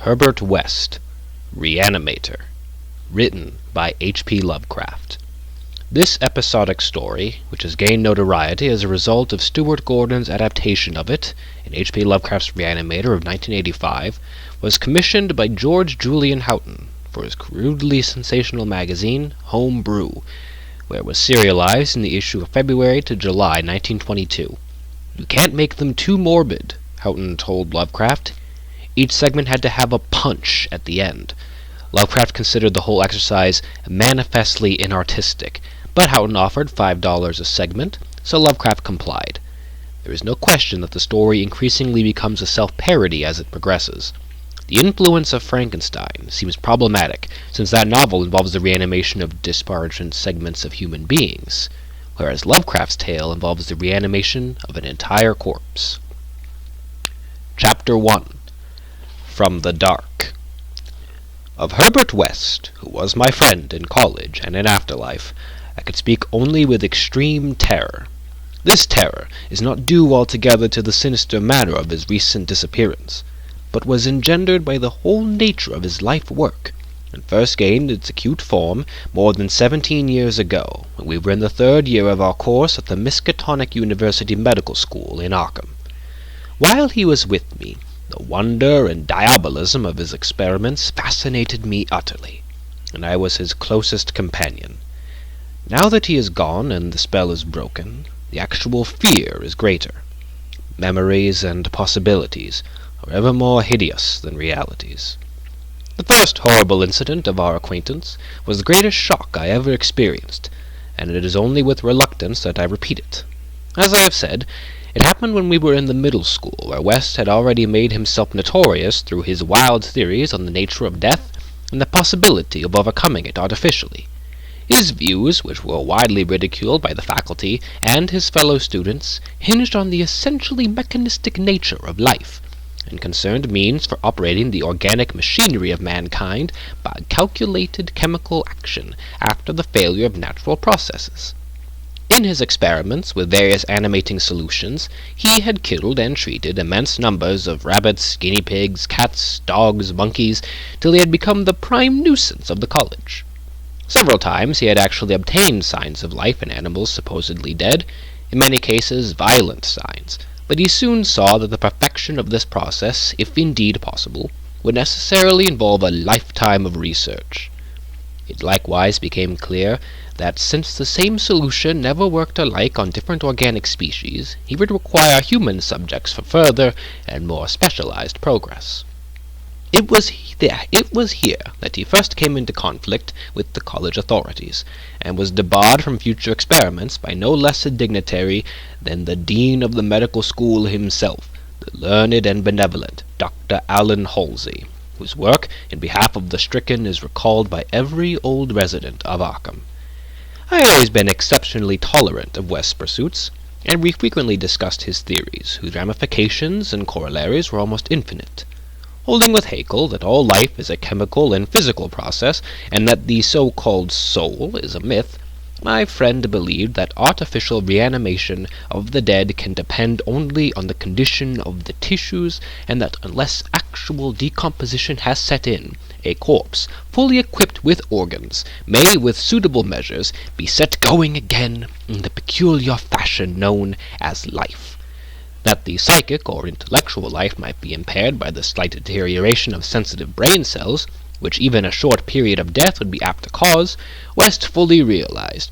Herbert West, Reanimator, written by HP Lovecraft. This episodic story, which has gained notoriety as a result of Stuart Gordon's adaptation of it in HP Lovecraft's Reanimator of 1985, was commissioned by George Julian Houghton for his crudely sensational magazine, Home Brew, where it was serialized in the issue of February to July 1922. "You can't make them too morbid," Houghton told Lovecraft. Each segment had to have a punch at the end. Lovecraft considered the whole exercise manifestly inartistic, but Houghton offered $5 a segment, so Lovecraft complied. There is no question that the story increasingly becomes a self-parody as it progresses. The influence of Frankenstein seems problematic, since that novel involves the reanimation of disparaged segments of human beings, whereas Lovecraft's tale involves the reanimation of an entire corpse. Chapter 1. From the Dark. Of Herbert West, who was my friend in college and in afterlife, I could speak only with extreme terror. This terror is not due altogether to the sinister manner of his recent disappearance, but was engendered by the whole nature of his life work, and first gained its acute form more than 17 years ago, when we were in the third year of our course at the Miskatonic University Medical School in Arkham. While he was with me, the wonder and diabolism of his experiments fascinated me utterly, and I was his closest companion. Now that he is gone and the spell is broken, the actual fear is greater. Memories and possibilities are ever more hideous than realities. The first horrible incident of our acquaintance was the greatest shock I ever experienced, and it is only with reluctance that I repeat it. As I have said, it happened when we were in the middle school, where West had already made himself notorious through his wild theories on the nature of death and the possibility of overcoming it artificially. His views, which were widely ridiculed by the faculty and his fellow students, hinged on the essentially mechanistic nature of life, and concerned means for operating the organic machinery of mankind by calculated chemical action after the failure of natural processes. In his experiments with various animating solutions, he had killed and treated immense numbers of rabbits, guinea pigs, cats, dogs, monkeys, till he had become the prime nuisance of the college. Several times he had actually obtained signs of life in animals supposedly dead, in many cases violent signs, but he soon saw that the perfection of this process, if indeed possible, would necessarily involve a lifetime of research. It likewise became clear that since the same solution never worked alike on different organic species, he would require human subjects for further and more specialized progress. It was here that he first came into conflict with the college authorities, and was debarred from future experiments by no less a dignitary than the dean of the medical school himself, the learned and benevolent Dr. Allen Halsey, whose work in behalf of the stricken is recalled by every old resident of Arkham. I had always been exceptionally tolerant of West's pursuits, and we frequently discussed his theories, whose ramifications and corollaries were almost infinite. Holding with Haeckel that all life is a chemical and physical process, and that the so-called soul is a myth, my friend believed that artificial reanimation of the dead can depend only on the condition of the tissues, and that unless actual decomposition has set in, a corpse, fully equipped with organs, may, with suitable measures, be set going again in the peculiar fashion known as life. That the psychic or intellectual life might be impaired by the slight deterioration of sensitive brain cells, which even a short period of death would be apt to cause, West fully realized.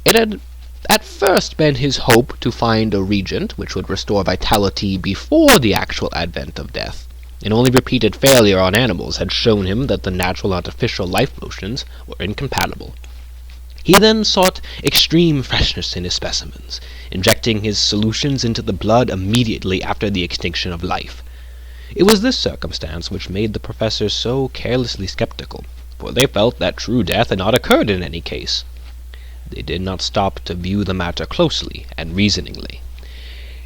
It had at first been his hope to find a regent which would restore vitality before the actual advent of death, and only repeated failure on animals had shown him that the natural and artificial life motions were incompatible. He then sought extreme freshness in his specimens, injecting his solutions into the blood immediately after the extinction of life. It was this circumstance which made the professors so carelessly skeptical, for they felt that true death had not occurred in any case. They did not stop to view the matter closely and reasoningly.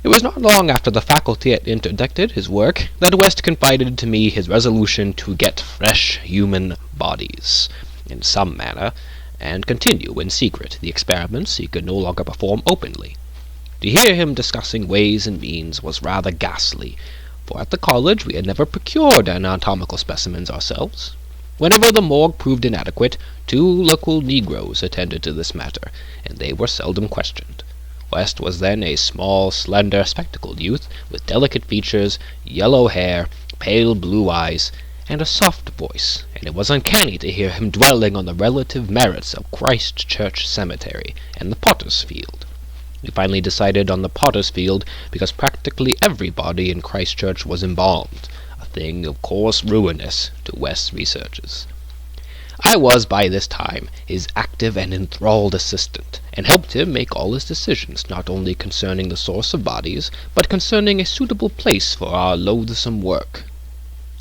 It was not long after the faculty had interdicted his work that West confided to me his resolution to get fresh human bodies, in some manner, and continue in secret the experiments he could no longer perform openly. To hear him discussing ways and means was rather ghastly, for at the college we had never procured anatomical specimens ourselves. Whenever the morgue proved inadequate, 2 local Negroes attended to this matter, and they were seldom questioned. West was then a small, slender, spectacled youth, with delicate features, yellow hair, pale blue eyes, and a soft voice, and it was uncanny to hear him dwelling on the relative merits of Christ Church Cemetery and the Potter's Field. We finally decided on the Potter's Field because practically every body in Christchurch was embalmed, a thing of course ruinous to West's researches. I was by this time his active and enthralled assistant, and helped him make all his decisions, not only concerning the source of bodies, but concerning a suitable place for our loathsome work.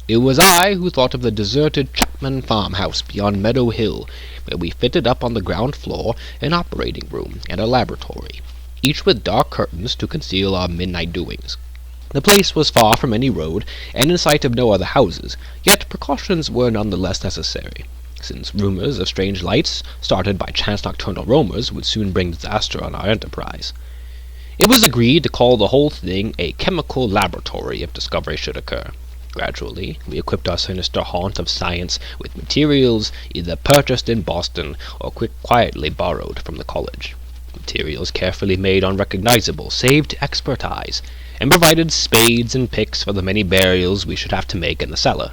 It was I who thought of the deserted Chapman farmhouse beyond Meadow Hill, where we fitted up on the ground floor an operating room and a laboratory, each with dark curtains to conceal our midnight doings. The place was far from any road, and in sight of no other houses, yet precautions were none the less necessary, since rumors of strange lights, started by chance nocturnal roamers, would soon bring disaster on our enterprise. It was agreed to call the whole thing a chemical laboratory if discovery should occur. Gradually, we equipped our sinister haunt of science with materials either purchased in Boston or quietly borrowed from the college. Materials carefully made unrecognizable, save to expert eyes, and provided spades and picks for the many burials we should have to make in the cellar.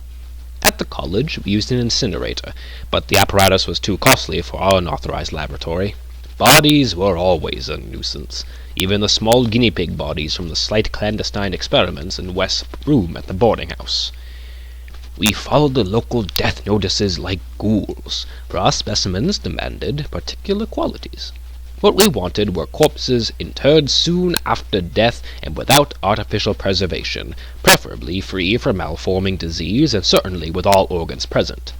At the college, we used an incinerator, but the apparatus was too costly for our unauthorized laboratory. Bodies were always a nuisance, even the small guinea pig bodies from the slight clandestine experiments in West's room at the boarding house. We followed the local death notices like ghouls, for our specimens demanded particular qualities. What we wanted were corpses interred soon after death and without artificial preservation, preferably free from malforming disease and certainly with all organs present.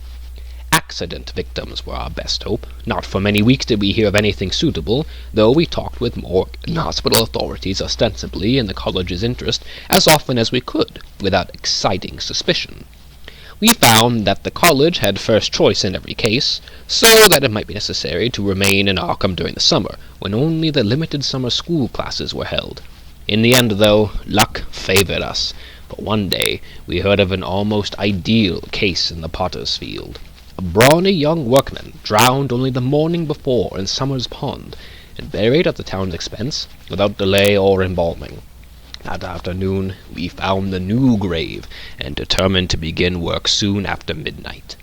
Accident victims were our best hope. Not for many weeks did we hear of anything suitable, though we talked with morgue and hospital authorities ostensibly in the college's interest as often as we could, without exciting suspicion. We found that the college had first choice in every case, so that it might be necessary to remain in Arkham during the summer, when only the limited summer school classes were held. In the end, though, luck favored us, for one day we heard of an almost ideal case in the Potter's Field. A brawny young workman, drowned only the morning before in Summer's Pond, and buried at the town's expense, without delay or embalming. That afternoon we found the new grave, and determined to begin work soon after midnight.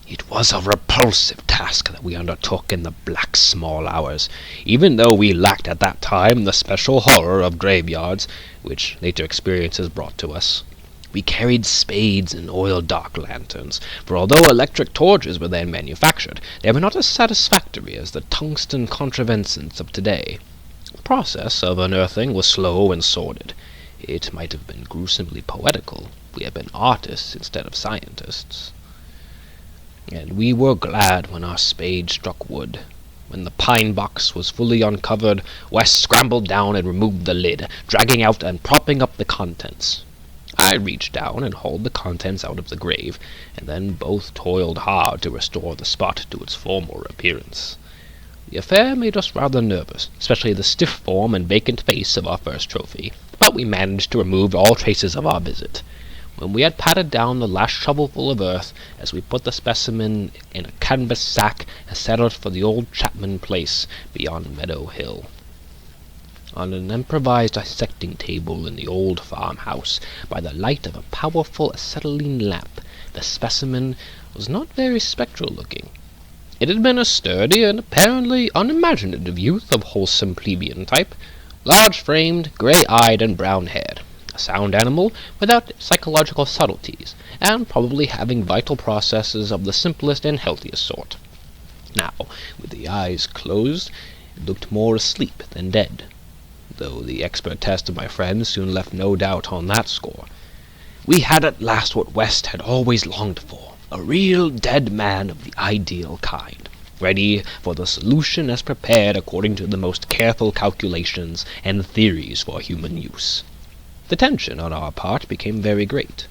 It was a repulsive task that we undertook in the black small hours, even though we lacked at that time the special horror of graveyards, which later experiences brought to us. We carried spades and oiled dark lanterns, for although electric torches were then manufactured, they were not as satisfactory as the tungsten contraventions of today. The process of unearthing was slow and sordid. It might have been gruesomely poetical if we had been artists instead of scientists. And we were glad when our spade struck wood. When the pine box was fully uncovered, West scrambled down and removed the lid, dragging out and propping up the contents. I reached down and hauled the contents out of the grave, and then both toiled hard to restore the spot to its former appearance. The affair made us rather nervous, especially the stiff form and vacant face of our first trophy, but we managed to remove all traces of our visit. When we had patted down the last shovelful of earth, as we put the specimen in a canvas sack and set out for the old Chapman place beyond Meadow Hill. On an improvised dissecting table in the old farmhouse, by the light of a powerful acetylene lamp, the specimen was not very spectral-looking. It had been a sturdy and apparently unimaginative youth of wholesome plebeian type, large-framed, grey-eyed, and brown-haired, a sound animal without psychological subtleties, and probably having vital processes of the simplest and healthiest sort. Now, with the eyes closed, it looked more asleep than dead, though the expert test of my friends soon left no doubt on that score. We had at last what West had always longed for, a real dead man of the ideal kind, ready for the solution as prepared according to the most careful calculations and theories for human use. The tension on our part became very great.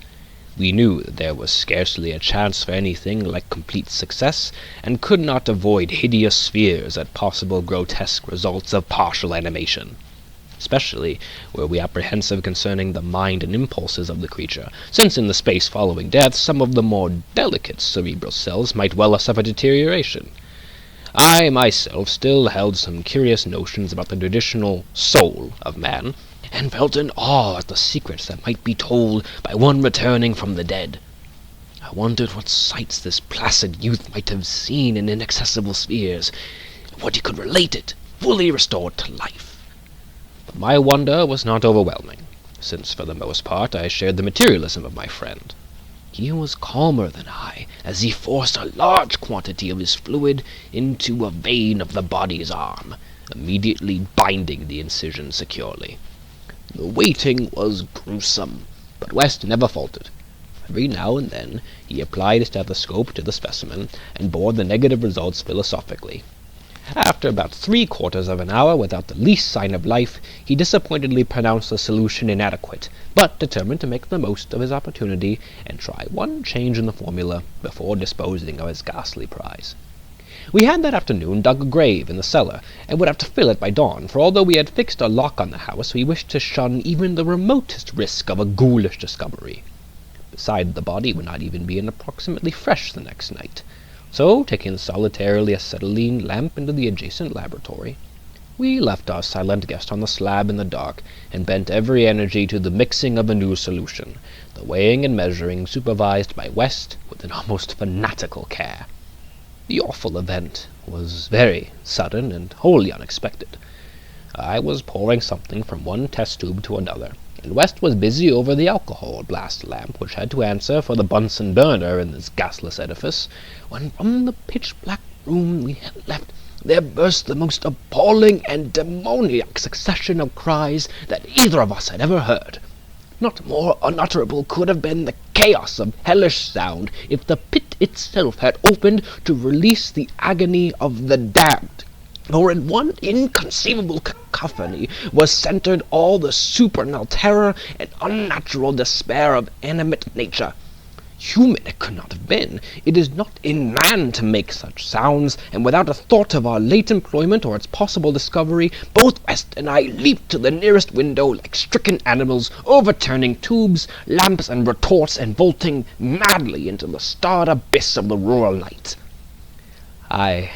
We knew that there was scarcely a chance for anything like complete success, and could not avoid hideous fears at possible grotesque results of partial animation. Especially were we apprehensive concerning the mind and impulses of the creature, since in the space following death some of the more delicate cerebral cells might well suffer deterioration. I myself still held some curious notions about the traditional soul of man, and felt in awe at the secrets that might be told by one returning from the dead. I wondered what sights this placid youth might have seen in inaccessible spheres, and what he could relate it, fully restored to life. But my wonder was not overwhelming, since for the most part I shared the materialism of my friend. He was calmer than I, as he forced a large quantity of his fluid into a vein of the body's arm, immediately binding the incision securely. The waiting was gruesome, but West never faltered. Every now and then he applied a stethoscope to the specimen and bore the negative results philosophically. After about 3/4 of an hour without the least sign of life, he disappointedly pronounced the solution inadequate, but determined to make the most of his opportunity and try one change in the formula before disposing of his ghastly prize. We had that afternoon dug a grave in the cellar, and would have to fill it by dawn, for although we had fixed a lock on the house, we wished to shun even the remotest risk of a ghoulish discovery. Besides, the body would not even be approximately fresh the next night. So, taking solitarily acetylene lamp into the adjacent laboratory, we left our silent guest on the slab in the dark, and bent every energy to the mixing of a new solution, the weighing and measuring supervised by West with an almost fanatical care. The awful event was very sudden and wholly unexpected. I was pouring something from one test tube to another, and West was busy over the alcohol blast lamp which had to answer for the Bunsen burner in this gasless edifice, when from the pitch-black room we had left there burst the most appalling and demoniac succession of cries that either of us had ever heard. Not more unutterable could have been the chaos of hellish sound if the pit itself had opened to release the agony of the damned. For in one inconceivable cacophony was centered all the supernal terror and unnatural despair of animate nature. Human it could not have been. It is not in man to make such sounds, and without a thought of our late employment or its possible discovery, both West and I leaped to the nearest window like stricken animals, overturning tubes, lamps, and retorts, and vaulting madly into the starred abyss of the rural night. I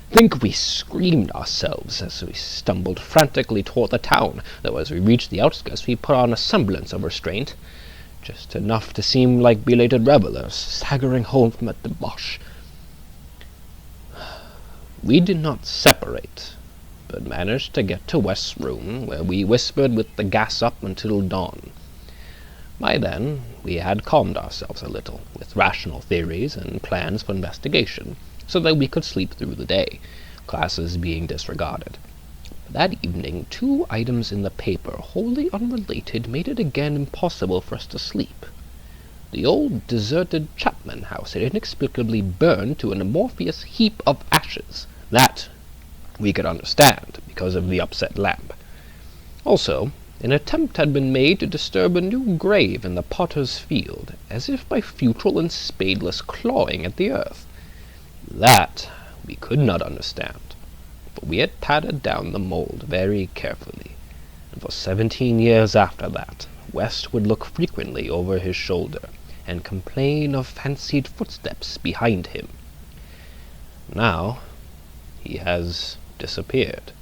think we screamed ourselves as we stumbled frantically toward the town, though as we reached the outskirts we put on a semblance of restraint, just enough to seem like belated revelers staggering home from a debauch. We did not separate, but managed to get to West's room, where we whispered with the gas up until dawn. By then we had calmed ourselves a little, with rational theories and plans for investigation, so that we could sleep through the day, classes being disregarded. That evening, 2 items in the paper, wholly unrelated, made it again impossible for us to sleep. The old deserted Chapman house had inexplicably burned to an amorphous heap of ashes. That we could understand, because of the upset lamp. Also, an attempt had been made to disturb a new grave in the potter's field, as if by futile and spadeless clawing at the earth. That we could not understand. But we had patted down the mold very carefully, and for 17 years after that, West would look frequently over his shoulder, and complain of fancied footsteps behind him. Now he has disappeared.